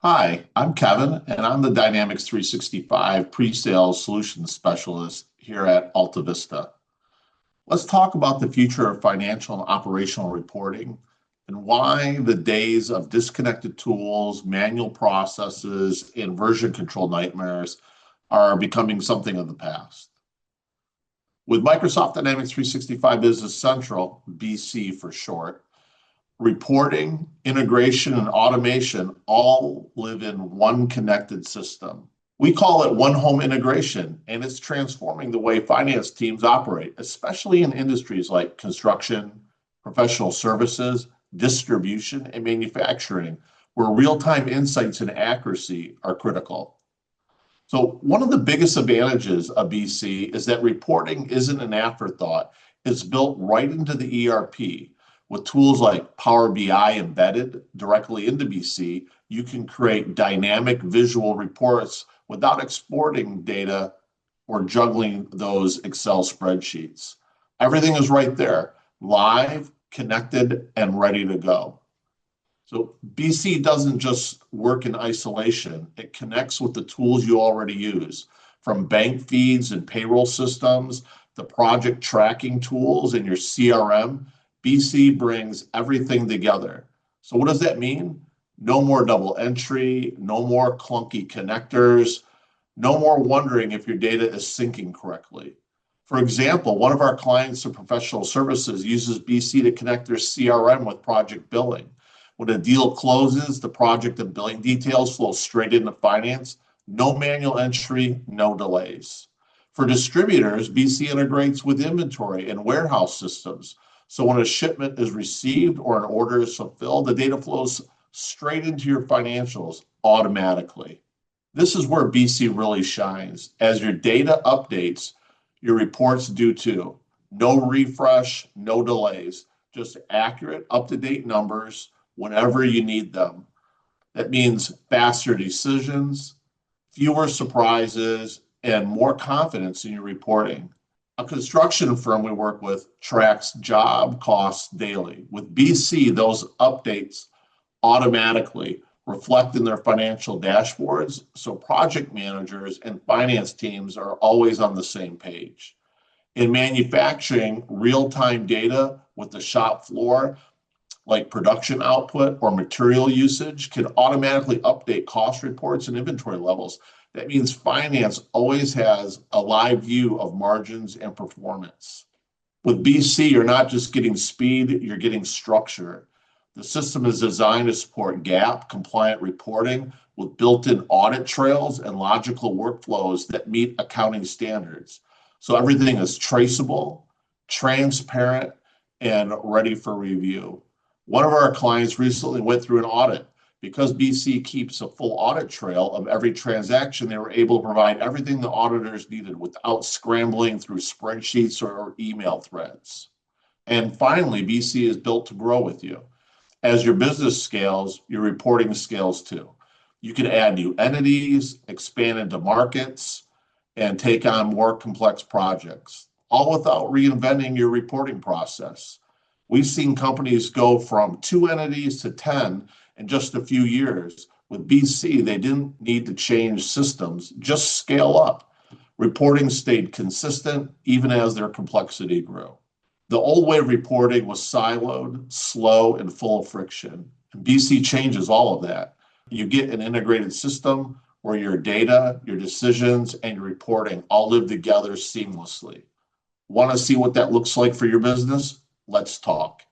Hi, I'm Kevin, and I'm the Dynamics 365 pre-sales solutions specialist here at Alta Vista. Let's talk about the future of financial and operational reporting and why the days of disconnected tools, manual processes, and version control nightmares are becoming something of the past. With Microsoft Dynamics 365 Business Central, BC for short, reporting, integration, and automation all live in one connected system. We call it one home integration, and it's transforming the way finance teams operate, especially in industries like construction, professional services, distribution, and manufacturing, where real-time insights and accuracy are critical. So one of the biggest advantages of BC is that reporting isn't an afterthought. It's built right into the ERP. With tools like Power BI embedded directly into BC, you can create dynamic visual reports without exporting data or juggling those Excel spreadsheets. Everything is right there, live, connected, and ready to go. So BC doesn't just work in isolation. It connects with the tools you already use, from bank feeds and payroll systems, the project tracking tools in your CRM. BC brings everything together. So what does that mean? No more double entry, no more clunky connectors, no more wondering if your data is syncing correctly. For example, one of our clients in professional services uses BC to connect their CRM with project billing. When a deal closes, the project and billing details flow straight into finance. No manual entry, no delays. For distributors, BC integrates with inventory and warehouse systems. So when a shipment is received or an order is fulfilled, the data flows straight into your financials automatically. This is where BC really shines. As your data updates, your reports do too. No refresh, no delays, just accurate, up-to-date numbers whenever you need them. That means faster decisions, fewer surprises, and more confidence in your reporting. A construction firm we work with tracks job costs daily. With BC, those updates automatically reflect in their financial dashboards, so project managers and finance teams are always on the same page. In manufacturing, real-time data with the shop floor like production output or material usage, can automatically update cost reports and inventory levels. That means finance always has a live view of margins and performance. With BC, you're not just getting speed, you're getting structure. The system is designed to support GAAP compliant reporting with built-in audit trails and logical workflows that meet accounting standards. So everything is traceable, transparent, and ready for review. One of our clients recently went through an audit. Because BC keeps a full audit trail of every transaction, they were able to provide everything the auditors needed without scrambling through spreadsheets or email threads. And finally, BC is built to grow with you. As your business scales, your reporting scales too. You can add new entities, expand into markets, and take on more complex projects, all without reinventing your reporting process. We've seen companies go from 2 entities to 10 in just a few years. With BC, they didn't need to change systems, just scale up. Reporting stayed consistent even as their complexity grew. The old way of reporting was siloed, slow, and full of friction. And BC changes all of that. You get an integrated system where your data, your decisions, and your reporting all live together seamlessly. Want to see what that looks like for your business? Let's talk.